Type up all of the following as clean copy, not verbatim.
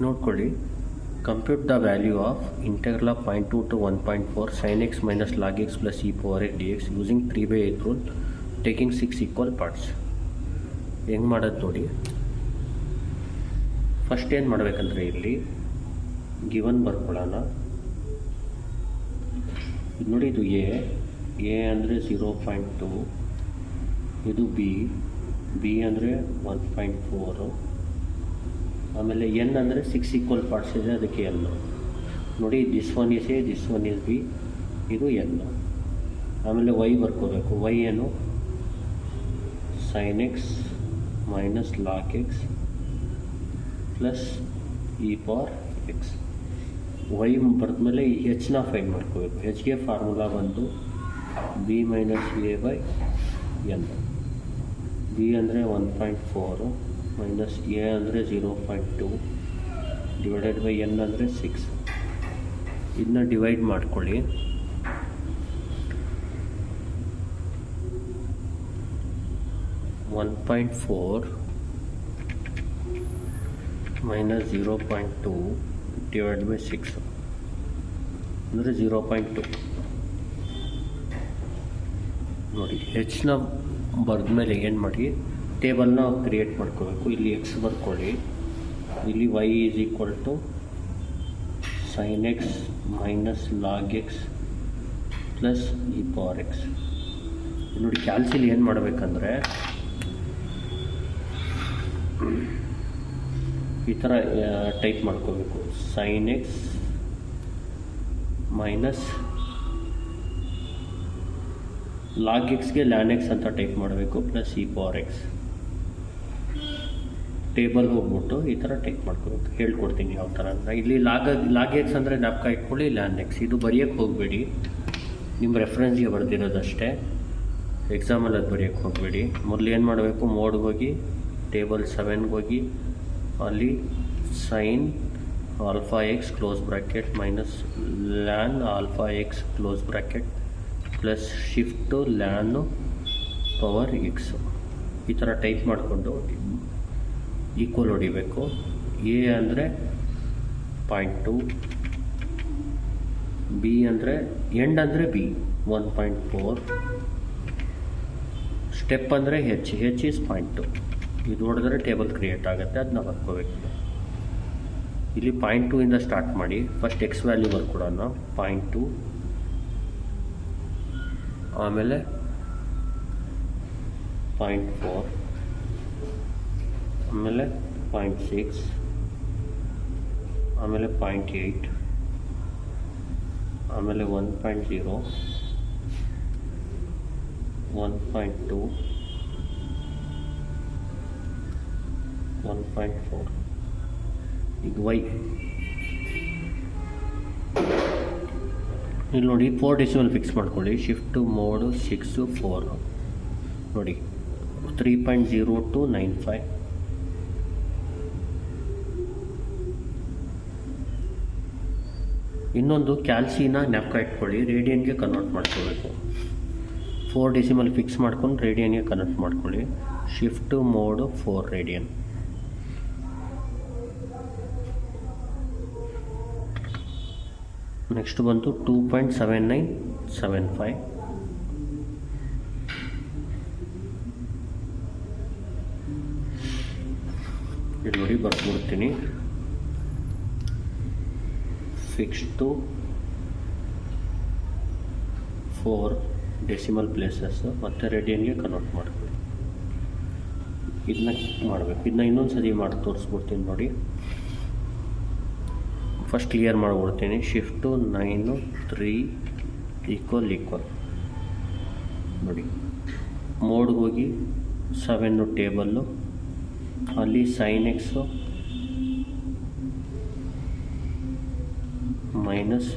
ನೋಡ್ಕೊಳ್ಳಿ. Compute the value of integral of 0.2 to 1.4 sin x minus log x plus e power x dx using 3/8 rule taking 6 equal parts. ಹೆಂಗೆ ಮಾಡೋದು ನೋಡಿ. First ಏನು ಮಾಡಬೇಕಂದ್ರೆ ಇಲ್ಲಿ given ಬರ್ಕೊಳ್ಳೋಣ. ಇದು ನೋಡಿ, ಇದು ಎ ಅಂದರೆ 0.2, ಇದು ಬಿ ಅಂದರೆ 1.4, ಆಮೇಲೆ ಎನ್ ಅಂದರೆ 6 ಈಕ್ವಲ್ ಪಾರ್ಟ್ಸ್ ಇದೆ, ಅದಕ್ಕೆ ಎನ್ ನೋಡಿ. This one is A, this one is B, ಇದು ಎನ್. ಆಮೇಲೆ ವೈ ಬರ್ಕೋಬೇಕು. ವೈ ಏನು sin x minus log X plus E power X. Y ಬರೆದ್ಮೇಲೆ ಹೆಚ್ನ ಫೈಂಡ್ ಮಾಡ್ಕೋಬೇಕು. ಹೆಚ್ಗೆ ಫಾರ್ಮುಲಾ ಬಂದು B minus A by N. B ಅಂದರೆ 1.4 ಮೈನಸ್ ಎ ಅಂದರೆ 0.2 ಡಿವೈಡೆಡ್ ಬೈ ಎನ್ ಅಂದರೆ 6. ಇದನ್ನ ಡಿವೈಡ್ ಮಾಡ್ಕೊಳ್ಳಿ. (1.4) ಮೈನಸ್ 0.2 ಡಿವೈಡ್ ಬೈ 6 ಅಂದರೆ 0.2 ನೋಡಿ. ಹೆಚ್ನ ಬರೆದ್ಮೇಲೆ ಏನು ಮಾಡಿ, ಟೇಬಲ್ನ ಕ್ರಿಯೇಟ್ ಮಾಡ್ಕೋಬೇಕು. ಇಲ್ಲಿ ಎಕ್ಸ್ ಬರ್ಕೊಳ್ಳಿ. ಇಲ್ಲಿ Y is equal to sin x minus log X plus E power X. ನೋಡಿ, ಕ್ಯಾಲ್ಸಿಲಿ ಏನು ಮಾಡಬೇಕಂದ್ರೆ ಈ ಥರ ಟೈಪ್ ಮಾಡ್ಕೋಬೇಕು. sin x ಮೈನಸ್ ಲಾಗ್ ಎಕ್ಸ್ಗೆ ಲ್ಯಾನ್ ಎಕ್ಸ್ ಅಂತ ಟೈಪ್ ಮಾಡಬೇಕು, plus E power X. Table ಹೋಗ್ಬಿಟ್ಟು ಈ ಥರ ಟೈಪ್ ಮಾಡ್ಕೋಬೇಕು. ಹೇಳ್ಕೊಡ್ತೀನಿ ಯಾವ ಥರ ಅಂತ. ಇಲ್ಲಿ ಲಾಗ್ ಎಕ್ಸ್ ಅಂದರೆ ಜ್ಞಾಪಕ ಇಟ್ಕೊಳ್ಳಿ, ಲ್ಯಾನ್ ಎಕ್ಸ್. ಇದು ಬರೆಯೋಕ್ಕೆ ಹೋಗಬೇಡಿ, ನಿಮ್ಮ ರೆಫರೆನ್ಸ್ಗೆ ಬರೆದಿರೋದಷ್ಟೇ. ಎಕ್ಸಾಮಲ್ಲಿ ಅದು ಬರೆಯೋಕ್ಕೆ ಹೋಗಬೇಡಿ. ಮೊದಲು ಏನು ಮಾಡಬೇಕು, ಮೋಡ್ಗೆ ಹೋಗಿ ಟೇಬಲ್ 7ಗೆ ಹೋಗಿ ಅಲ್ಲಿ sine alpha X close bracket minus ln alpha X close bracket plus shift ln power X. ಈ ಥರ ಟೈಪ್ ಮಾಡಿಕೊಂಡು ಈಕ್ವಲ್ ಹೊಡಿಬೇಕು. ಎ ಅಂದರೆ 0.2, ಬಿ ಅಂದರೆ ಎಂಡ್ ಅಂದರೆ ಬಿ 1.4, ಸ್ಟೆಪ್ ಅಂದರೆ ಹೆಚ್ ಈಸ್ 0.2. ಇದು ಹೊಡೆದ್ರೆ ಟೇಬಲ್ ಕ್ರಿಯೇಟ್ ಆಗುತ್ತೆ, ಅದನ್ನ ಬರ್ಕೋಬೇಕು. ಇಲ್ಲಿ 0.2 ಇಂದ ಸ್ಟಾರ್ಟ್ ಮಾಡಿ. First X value ಬರ್ಕೊಡೋಣ. 0.2, ಆಮೇಲೆ 0.4, ಆಮೇಲೆ 0.6, ಆಮೇಲೆ 0.8, ಆಮೇಲೆ 1.0, 1.2, 1.4. ಈಗ ವೈ ಇಲ್ಲಿ ನೋಡಿ 4 ಡೆಸಿಮಲ್ ಫಿಕ್ಸ್ ಮಾಡ್ಕೊಳ್ಳಿ. ಶಿಫ್ಟು ಮೋಡು 6 4 ನೋಡಿ 3.0295. ಇನ್ನೊಂದು ಕ್ಯಾಲ್ಸಿನ ಜ್ಞಾಪಕ ಇಟ್ಕೊಳ್ಳಿ, ರೇಡಿಯನ್ಗೆ ಕನ್ವರ್ಟ್ ಮಾಡ್ಕೋಬೇಕು. 4 ಡೆಸಿಮಲ್ ಫಿಕ್ಸ್ ಮಾಡ್ಕೊಂಡು ರೇಡಿಯನ್ಗೆ ಕನ್ವರ್ಟ್ ಮಾಡ್ಕೊಳ್ಳಿ. Shift mode 4 radian. ನೆಕ್ಸ್ಟ್ ಬಂತು 2.7975. ಇಲ್ಲಿ ನೋಡಿ ಬರ್ಕೊಡ್ತೀನಿ. ಫಿಕ್ಸ್ ಟು 4 ಡೆಸಿಮಲ್ ಪ್ಲೇಸಸ್ ಮತ್ತು ರೇಡಿಯನ್ಗೆ ಕನ್ವರ್ಟ್ ಮಾಡ್ಕೊಳ್ಳಿ. ಇದನ್ನ ಮಾಡಬೇಕು. ಇದನ್ನ ಇನ್ನೊಂದು ಸರಿ ಮಾಡಿ ತೋರಿಸ್ಬಿಡ್ತೀನಿ ನೋಡಿ. ಫಸ್ಟ್ ಕ್ಲಿಯರ್ ಮಾಡಿಬಿಡ್ತೀನಿ. ಶಿಫ್ಟು 9 3 ಈಕ್ವಲ್ ನೋಡಿ. ಮೋಡ್ಗೆ ಹೋಗಿ 7 ಟೇಬಲ್ಲು, ಅಲ್ಲಿ sine X minus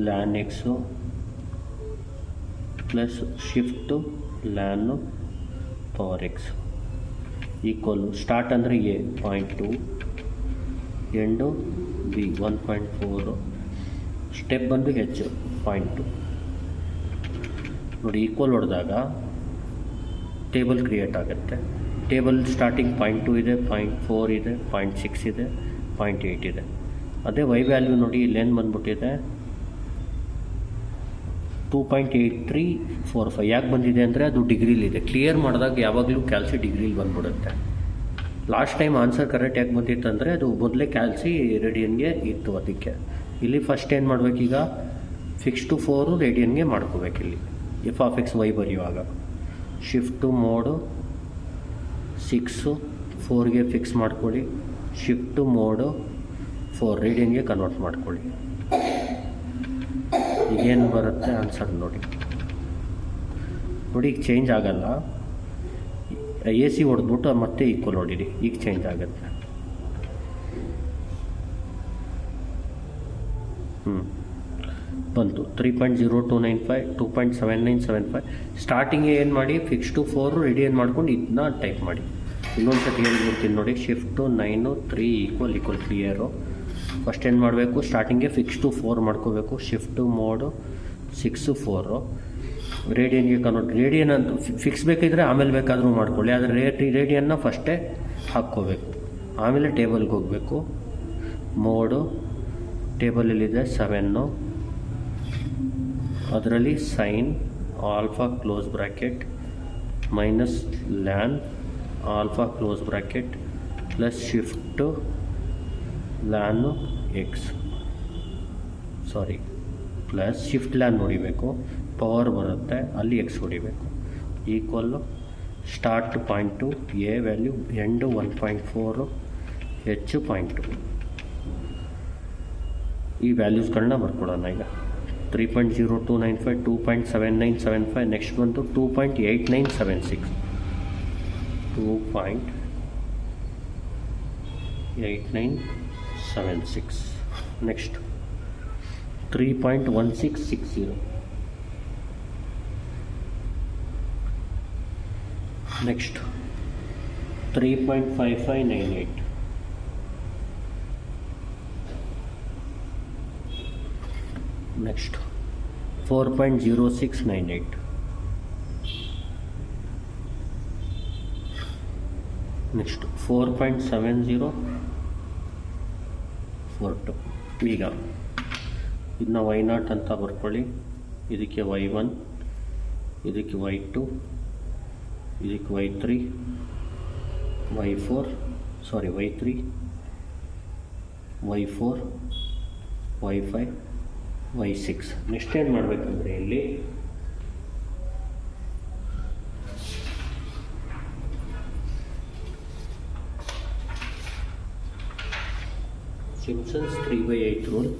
ln X plus shift ln power X equal. Start ಅಂದರೆ ಎ 0.2, ಎಂಡು ಬಿ 1.4, ಸ್ಟೆಪ್ ಬಂದು ಹೆಚ್ 0.2 ನೋಡಿ. ಈಕ್ವಲ್ ಹೊಡೆದಾಗ ಟೇಬಲ್ ಕ್ರಿಯೇಟ್ ಆಗುತ್ತೆ. ಟೇಬಲ್ ಸ್ಟಾರ್ಟಿಂಗ್ 0.2 ಇದೆ, 0.4 ಇದೆ, 0.6 ಇದೆ, 0.8 ಇದೆ. ಅದೇ ವೈ ವ್ಯಾಲ್ಯೂ ನೋಡಿ ಇಲ್ಲೇನು ಬಂದ್ಬಿಟ್ಟಿದೆ 2.8345. ಯಾಕೆ ಬಂದಿದೆ ಅಂದರೆ ಅದು ಡಿಗ್ರಿಲಿದೆ. ಕ್ಲಿಯರ್ ಮಾಡಿದಾಗ ಯಾವಾಗಲೂ ಕ್ಯಾಲ್ಸಿ ಡಿಗ್ರಿಲಿ ಬಂದ್ಬಿಡುತ್ತೆ. ಲಾಸ್ಟ್ ಟೈಮ್ ಆನ್ಸರ್ ಕರೆಕ್ಟ್ ಯಾಕೆ ಬಂದಿತ್ತು ಅಂದರೆ ಅದು ಮೊದಲೇ ಕ್ಯಾಲ್ಸಿ ರೇಡಿಯನ್ಗೆ ಇತ್ತು. ಅದಕ್ಕೆ ಇಲ್ಲಿ ಫಸ್ಟ್ ಏನು ಮಾಡಬೇಕೀಗ, ಫಿಕ್ಸ್ ಟು 4 ರೇಡಿಯನ್ಗೆ ಮಾಡ್ಕೋಬೇಕು. ಇಲ್ಲಿ ಎಫ್ ಆಫ್ ಎಕ್ಸ್ ವೈ ಬರೆಯುವಾಗ ಶಿಫ್ಟ್ ಟು ಮೋಡು 6 4ಗೆ ಫಿಕ್ಸ್ ಮಾಡ್ಕೊಳ್ಳಿ, ಶಿಫ್ಟ್ ಟು ಮೋಡು 4 ರೇಡಿಯನ್ಗೆ ಕನ್ವರ್ಟ್ ಮಾಡ್ಕೊಳ್ಳಿ. ಈಗೇನು ಬರುತ್ತೆ ಆನ್ಸರ್ ನೋಡಿ. ಈಗ ಚೇಂಜ್ ಆಗಲ್ಲ. ಎ ಸಿ ಹೊಡೆದ್ಬಿಟ್ಟು ಮತ್ತೆ ಈಕ್ವಲ್ ಹೊಡೀರಿ, ಈಗ ಚೇಂಜ್ ಆಗುತ್ತೆ. ಬಂತು 3.0295 2.7975. ಸ್ಟಾರ್ಟಿಂಗ್ ಏನು ಮಾಡಿ, ಫಿಕ್ಸ್ ಟು 4 ರೇಡಿಯನ್ ಮಾಡ್ಕೊಂಡು ಇದನ್ನ ಟೈಪ್ ಮಾಡಿ. ಇನ್ನೊಂದು ಸತಿ ಹೇಳ್ಬಿಡ್ತೀನಿ ನೋಡಿ. Shift to 9 3 equal clear. First ಏನು ಮಾಡಬೇಕು, ಸ್ಟಾರ್ಟಿಂಗ್ಗೆ ಫಿಕ್ಸ್ ಟು 4 ಮಾಡ್ಕೋಬೇಕು. ಶಿಫ್ಟ್ ಟು ಮೋಡು 6 4 ರೇಡಿಯನ್ಗೆ ಕನ್ವರ್ಟ್. ರೇಡಿಯನ್ ಅಂತ ಫಿಕ್ಸ್ ಬೇಕಿದ್ರೆ ಆಮೇಲೆ ಬೇಕಾದರೂ ಮಾಡ್ಕೊಳ್ಳಿ, ಆದರೆ ರೇಡಿಯನ್ನ ಫಸ್ಟೇ ಹಾಕ್ಕೋಬೇಕು. ಆಮೇಲೆ ಟೇಬಲ್ಗೆ ಹೋಗಬೇಕು. ಮೋಡು ಟೇಬಲಲ್ಲಿದೆ 7, ಅದರಲ್ಲಿ sine alpha close bracket minus ln alpha close bracket plus shift ln X plus shift ln ಹೊಡಿಬೇಕು. ಪವರ್ ಬರುತ್ತೆ, ಅಲ್ಲಿ ಎಕ್ಸ್ ಹೊಡಿಬೇಕು. Equal start 0.2 A value end 1.4 H 0.2. ಈ ವ್ಯಾಲ್ಯೂಸ್ಗಳನ್ನ ಬರ್ಕೊಡೋಣ ಈಗ. 3.0295 2.7975. ನೆಕ್ಸ್ಟ್ ಬಂತು 2.8976 2.8976. ನೆಕ್ಸ್ಟ್ 3.1660. ನೆಕ್ಸ್ಟ್ 3.5598. ನೆಕ್ಸ್ಟ್ 4.0698. ನೆಕ್ಸ್ಟ್ 4.7042. ಈಗ ಇದನ್ನ y0 ಅಂತ ಬರ್ಕೊಳ್ಳಿ. ಇದಕ್ಕೆ y1, ಇದಕ್ಕೆ y2, ಇದಕ್ಕೆ y3, y4 y3 y4 y5 y6. Next ಏನು ಮಾಡಬೇಕಂದ್ರೆ ಇಲ್ಲಿ Simpsons 3/8 rule.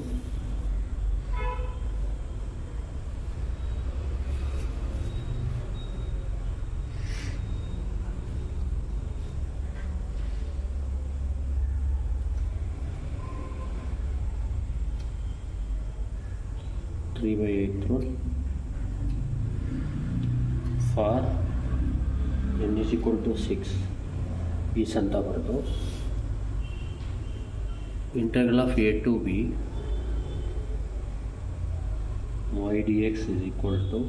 For n is equal to 6 is ಅಂತ ಬರೆದು integral of a to b y dx is equal to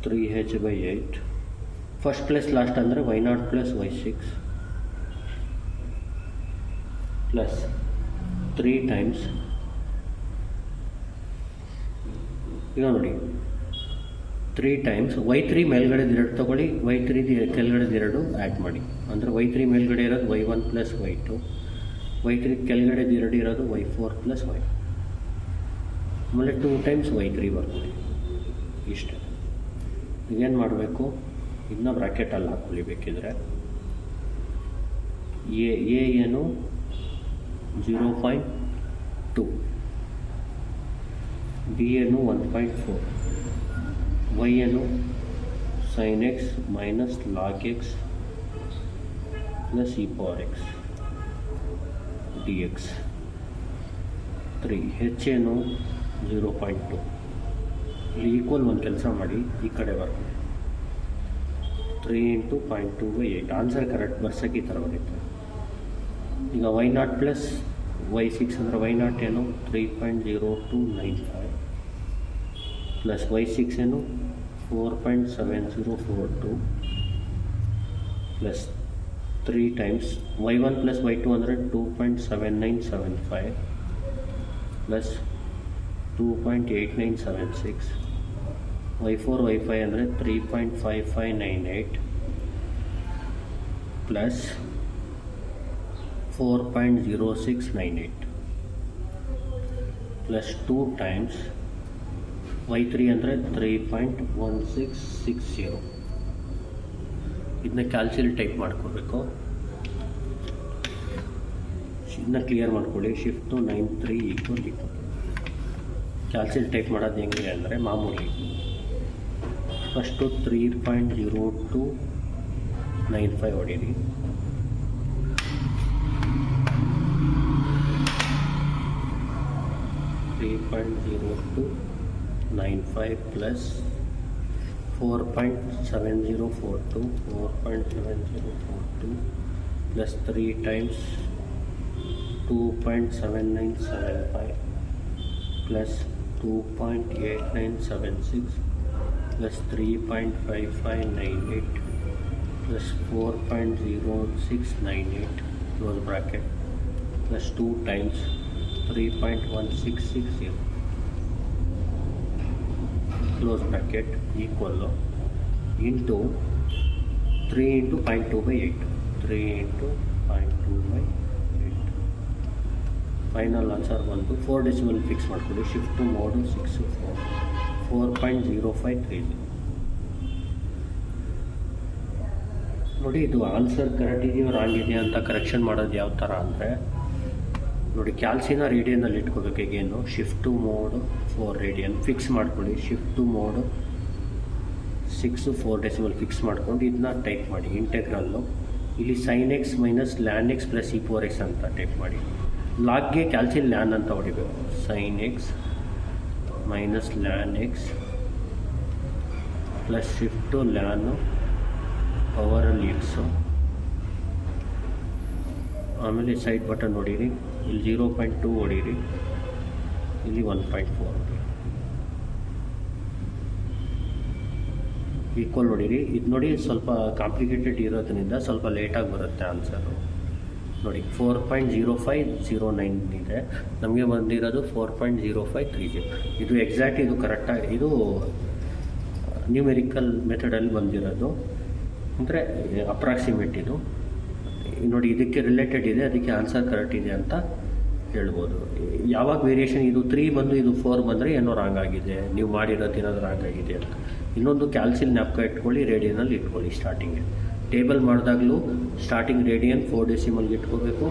3h/8. First plus last ಅಂದರೆ y0 plus y6 plus 3 times. ಈಗ ನೋಡಿ 3 times y3 ಮೇಲ್ಗಡೆ 2 ತೊಗೊಳ್ಳಿ, y3 ಕೆಳಗಡೆ 2 ಆ್ಯಡ್ ಮಾಡಿ. ಅಂದರೆ y3 ಮೇಲ್ಗಡೆ ಇರೋದು y1 ಪ್ಲಸ್ y2, y3 ಕೆಳಗಡೆ 2 ಇರೋದು y4 ಪ್ಲಸ್ y. ಆಮೇಲೆ 2 ಟೈಮ್ಸ್ y3 ಬರ್ಕೊಳ್ಳಿ. ಇಷ್ಟೇ. ಈಗೇನು ಮಾಡಬೇಕು, ಇದನ್ನ ಬ್ರ್ಯಾಕೆಟಲ್ಲಿ ಹಾಕ್ಕೊಳ್ಳಿ ಬೇಕಿದ್ರೆ. ಎ ಏನು 0.2, ಬಿ ಏನು 1.4, y ಏನು sin x minus log x plus e power x dx. 3 h ಏನು 0.2. ಇಲ್ಲಿ ಈಕ್ವಲ್ ಒಂದು ಕೆಲಸ ಮಾಡಿ, ಈ ಕಡೆ ಬರ್ಕೊಳ್ಳಿ. 3 × 0.2/8. ಆನ್ಸರ್ ಕರೆಕ್ಟ್ ಬರ್ಸೋಕ್ಕೆ ಈ ಥರ ಬರುತ್ತೆ. ಈಗ y0 ಪ್ಲಸ್ y6 ಅಂದರೆ y0 ಏನು 3.0295 ಪ್ಲಸ್ y6 ಏನು 4.7042 plus 3 times y1 plus y2 ಅಂದರೆ 2.7975 ಪ್ಲಸ್ 2.8976 y4 y5 ಅಂದರೆ 3.5598 ಪ್ಲಸ್ 4.0698 ಪ್ಲಸ್ 2 ಟೈಮ್ಸ್ y3 ಅಂದರೆ 3.1660. ಇದನ್ನ ಕ್ಯಾಲ್ಸಿಲ್ ಟೈಪ್ ಮಾಡ್ಕೋಬೇಕು. ಇದನ್ನ ಕ್ಲಿಯರ್ ಮಾಡ್ಕೊಳ್ಳಿ. ಶಿಫ್ಟ್ ಟು 93 ಈಕ್ವಲ್ ಕ್ಯಾಲ್ಸಿಲ್ ಟೈಪ್ ಮಾಡೋದು ಹೆಂಗೆ ಅಂದರೆ ಮಾಮೂಲಿ first 3.0295 ಹೊಡೀರಿ. $3.0295 plus 4.7042 plus 3 times 2.7975 plus 2.8976 plus 3.5598 plus 4.0698 close bracket plus 2 times 3.1660 close bracket equal into 3 into 0.2/8 3 into 0.2/8. Final answer ಬಂದು 4 ಡೆಸಿಮಲ್ ಫಿಕ್ಸ್ ಮಾಡ್ಕೊಳ್ಳಿ. Shift to mode 4.0530. ನೋಡಿ, ಇದು ಆನ್ಸರ್ ಕರೆಕ್ಟ್ ಇದೆಯೋ ರಾಂಗ್ ಇದೆಯಾ ಅಂತ ಕರೆಕ್ಷನ್ ಮಾಡೋದು ಯಾವ ಥರ ಅಂದರೆ ನೋಡಿ, ಕ್ಯಾಲ್ಸಿನ ರೇಡಿಯನ್ನಲ್ಲಿ ಇಟ್ಕೋಬೇಕು. ಈಗೇನು shift to mode 4 radian fix ಮಾಡ್ಕೊಳ್ಳಿ. Shift to mode 6 4 decimal fix ಮಾಡ್ಕೊಂಡು ಇದನ್ನ ಟೈಪ್ ಮಾಡಿ. ಇಂಟೆಗ್ರಲ್ಲು ಇಲ್ಲಿ sin x minus ln x plus e⁴x ಅಂತ ಟೈಪ್ ಮಾಡಿ. ಲಾಗ್ಗೆ ಕ್ಯಾಲ್ಸಿಲ್ ಲ್ಯಾನ್ ಅಂತ ಹೊಡಿಬೇಕು. sin x minus ln x plus shift to ln ಪವರಲ್ಲಿ ಎಕ್ಸು. ಆಮೇಲೆ ಸೈಡ್ ಬಟನ್ ಹೊಡೀರಿ. ಇಲ್ಲಿ 0.2 ಹೊಡೀರಿ, ಇಲ್ಲಿ 1.4 ಈಕ್ವಲ್ ಹೊಡೀರಿ. ಇದು ನೋಡಿ ಸ್ವಲ್ಪ ಕಾಂಪ್ಲಿಕೇಟೆಡ್ ಇರೋದ್ರಿಂದ ಸ್ವಲ್ಪ ಲೇಟಾಗಿ ಬರುತ್ತೆ ಆನ್ಸರು. ನೋಡಿ 4.0509 ಇದೆ, ನಮಗೆ ಬಂದಿರೋದು 4.0530. ಇದು ಎಕ್ಸಾಕ್ಟ್, ಇದು ಕರೆಕ್ಟಾಗಿ, ಇದು ನ್ಯೂಮೆರಿಕಲ್ ಮೆಥಡಲ್ಲಿ ಬಂದಿರೋದು, ಅಂದರೆ ಅಪ್ರಾಕ್ಸಿಮೇಟ್. ಇದು ನೋಡಿ, ಇದಕ್ಕೆ ರಿಲೇಟೆಡ್ ಇದೆ, ಅದಕ್ಕೆ ಆನ್ಸರ್ ಕರೆಕ್ಟ್ ಇದೆ ಅಂತ ಹೇಳ್ಬೋದು. ಯಾವಾಗ ವೇರಿಯೇಷನ್ ಇದು 3 ಬಂದು ಇದು 4 ಬಂದರೆ ಏನೋ ರಾಂಗ್ ಆಗಿದೆ, ನೀವು ಮಾಡಿರೋದು ಏನಾದರೂ ರಾಂಗ್ ಆಗಿದೆ ಅಂತ. ಇನ್ನೊಂದು ಕ್ಯಾಲ್ಸಿಲ್ ಜ್ಞಾಪಕ ಇಟ್ಕೊಳ್ಳಿ, ರೇಡಿಯನಲ್ಲಿ ಇಟ್ಕೊಳ್ಳಿ. ಸ್ಟಾರ್ಟಿಂಗ್ಗೆ ಟೇಬಲ್ ಮಾಡಿದಾಗಲೂ ಸ್ಟಾರ್ಟಿಂಗ್ ರೇಡಿಯನ್ 4 ಡೆಸಿಮಲ್ಗೆ ಇಟ್ಕೋಬೇಕು.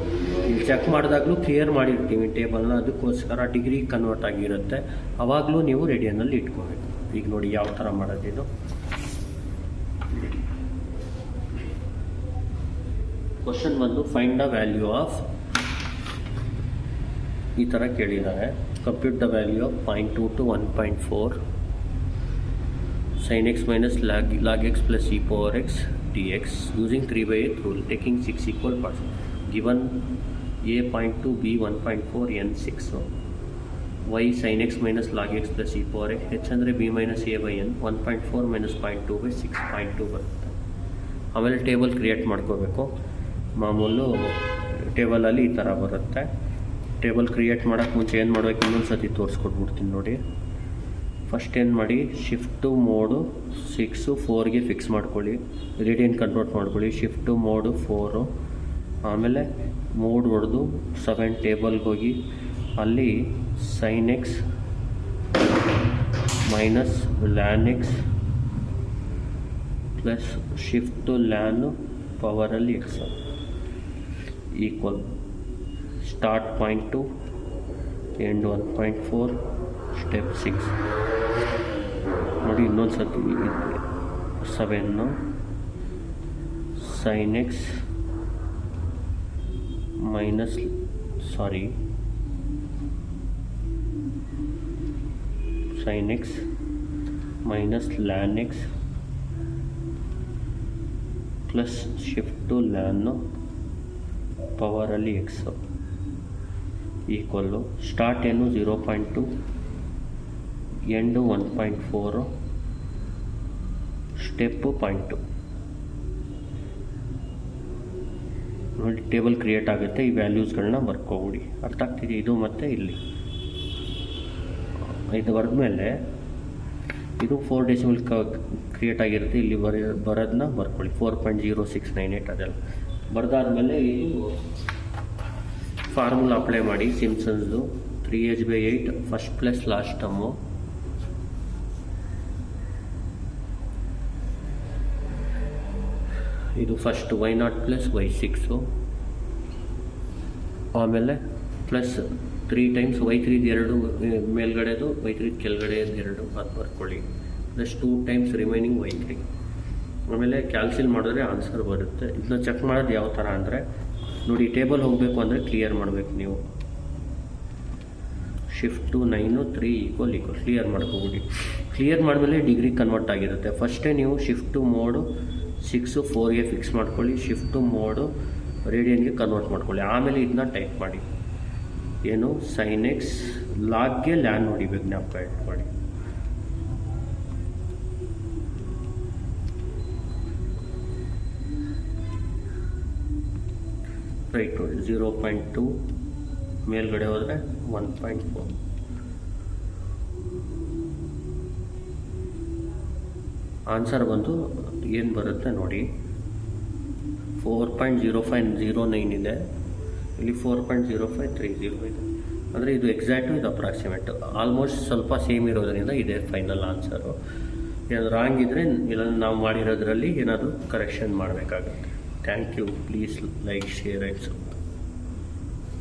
ಇಲ್ಲಿ ಚೆಕ್ ಮಾಡಿದಾಗಲೂ ಕ್ಲಿಯರ್ ಮಾಡಿರ್ತೀವಿ ಟೇಬಲ್ನ, ಅದಕ್ಕೋಸ್ಕರ ಡಿಗ್ರಿ ಕನ್ವರ್ಟ್ ಆಗಿರುತ್ತೆ. ಆವಾಗಲೂ ನೀವು ರೇಡಿಯನಲ್ಲಿ ಇಟ್ಕೋಬೇಕು. ಈಗ ನೋಡಿ ಯಾವ ಥರ ಮಾಡೋದಿದು. ಕ್ವಶನ್ ಬಂದು ಫೈಂಡ್ ದ ವ್ಯಾಲ್ಯೂ ಆಫ್, ಈ ಥರ ಕೇಳಿದ್ದಾರೆ. Compute the value of 0.2 to 1.4 sin x minus log x plus e⁴x dx using 3/8 rule, taking 6 equal parts. Given a 0.2, b 1.4, n 6, y sin x minus log x plus e⁴x, h ಅಂದರೆ b minus a by n, 1.4 minus 0.2/6 0.2 ಬರುತ್ತೆ. ಆಮೇಲೆ table create ಮಾಡ್ಕೋಬೇಕು. ಮಾಮೂಲು ಟೇಬಲಲ್ಲಿ ಈ ಥರ ಬರುತ್ತೆ. Table create ಮಾಡೋಕ್ಕೆ ಮುಂಚೆ ಏನು ಮಾಡಬೇಕು, ಇನ್ನೊಂದು ಸತಿ ತೋರಿಸ್ಕೊಟ್ಬಿಡ್ತೀನಿ ನೋಡಿ. ಫಸ್ಟ್ ಏನು ಮಾಡಿ, ಶಿಫ್ಟ್ ಟು ಮೋಡು 6 4ಗೆ ಫಿಕ್ಸ್ ಮಾಡ್ಕೊಳ್ಳಿ. ರೇಡಿಯನ್ ಕನ್ವರ್ಟ್ ಮಾಡ್ಕೊಳ್ಳಿ. ಶಿಫ್ಟ್ ಟು ಮೋಡು 4, ಆಮೇಲೆ ಮೋಡ್ ಹೊಡೆದು 7 ಟೇಬಲ್ಗೆ ಹೋಗಿ ಅಲ್ಲಿ sin x minus ln x plus shift to ln ಪವರಲ್ಲಿ x equal start 0.2 end 1.4 step 6. ನೋಡಿ ಇನ್ನೊಂದು ಸತಿ 7 sin x minus sin x minus ln x plus shift to ln ಪವರಲ್ಲಿ x ಈಕ್ವಲ್ಲು ಸ್ಟಾರ್ಟ್ ಏನು 0.2 ಎಂಡು 1.4 ಸ್ಟೆಪ್ಪು 0.2. ನೋಡಿ table create ಆಗುತ್ತೆ, ಈ ವ್ಯಾಲ್ಯೂಸ್ಗಳನ್ನ ಬರ್ಕೊಬಿಡಿ. ಅರ್ಥ ಆಗ್ತಿದೆ? ಇದು ಮತ್ತು ಇಲ್ಲಿ ಇದು ಬರೆದ್ಮೇಲೆ ಇದು 4 ಡೆಸಿಮಲ್ ಕ್ರಿಯೇಟ್ ಆಗಿರುತ್ತೆ, ಇಲ್ಲಿ ಬರೋದನ್ನ ಬರ್ಕೊಳ್ಳಿ 4.0698 ಅದೆಲ್ಲ ಬರೆದಾದ್ಮೇಲೆ ಇದು ಫಾರ್ಮುಲಾ ಅಪ್ಲೈ ಮಾಡಿ. ಸಿಂಪ್ಸನ್ಸ್ದು 3h/8 first plus last term, ಇದು ಫಸ್ಟ್ y0 ಪ್ಲಸ್ y6, ಆಮೇಲೆ ಪ್ಲಸ್ 3 ಟೈಮ್ಸ್ y3 2 ಮೇಲ್ಗಡೆದು y3 ಕೆಳಗಡೆ 2 ಅದು ಬರ್ಕೊಳ್ಳಿ, ಪ್ಲಸ್ 2 ಟೈಮ್ಸ್ ರಿಮೈನಿಂಗ್ y3. ಆಮೇಲೆ ಕ್ಯಾಲ್ಸಿಲ್ ಮಾಡಿದ್ರೆ ಆನ್ಸರ್ ಬರುತ್ತೆ. ಇದನ್ನ ಚೆಕ್ ಮಾಡೋದು ಯಾವ ಥರ ಅಂದರೆ ನೋಡಿ, ಟೇಬಲ್ ಹೋಗಬೇಕು ಅಂದರೆ ಕ್ಲಿಯರ್ ಮಾಡಬೇಕು ನೀವು. ಶಿಫ್ಟು 9 3 = ಕ್ಲಿಯರ್ ಮಾಡ್ಕೊಬಿಡಿ. ಕ್ಲಿಯರ್ ಮಾಡಿದ್ಮೇಲೆ ಡಿಗ್ರಿ ಕನ್ವರ್ಟ್ ಆಗಿರುತ್ತೆ. ಫಸ್ಟೇ ನೀವು ಶಿಫ್ಟು ಮೋಡು 6 4ಗೆ ಫಿಕ್ಸ್ ಮಾಡ್ಕೊಳ್ಳಿ, ಶಿಫ್ಟು ಮೋಡು ರೇಡಿಯನ್ಗೆ ಕನ್ವರ್ಟ್ ಮಾಡ್ಕೊಳ್ಳಿ. ಆಮೇಲೆ ಇದನ್ನ ಟೈಪ್ ಮಾಡಿ, ಏನು sin x ಲಾಗ್ಗೆ ಲ್ಯಾನ್ ಹೊಡಿಬೇಕು, ಜ್ಞಾಪಕ ಇಟ್ಕೊಳ್ಳಿ. ರೈಟ್ ನೋಡಿ, 0.2 ಮೇಲ್ಗಡೆ ಹೋದರೆ 1.4. ಆನ್ಸರ್ ಬಂದು ಏನು ಬರುತ್ತೆ ನೋಡಿ, 4.0509 ಇದೆ, ಇಲ್ಲಿ 4.0530 ಇದೆ. ಅಂದರೆ ಇದು ಎಕ್ಸಾಕ್ಟು, ಇದು ಅಪ್ರಾಕ್ಸಿಮೇಟ್, ಆಲ್ಮೋಸ್ಟ್ ಸ್ವಲ್ಪ ಸೇಮ್ ಇರೋದರಿಂದ ಇದೆ ಫೈನಲ್ ಆನ್ಸರು. ಏನಾದರೂ ರಾಂಗ್ ಇದ್ದರೆ ಇಲ್ಲ ನಾವು ಮಾಡಿರೋದ್ರಲ್ಲಿ ಏನಾದರೂ ಕರೆಕ್ಷನ್ ಮಾಡಬೇಕಾಗುತ್ತೆ. Thank you. Please like, share and subscribe.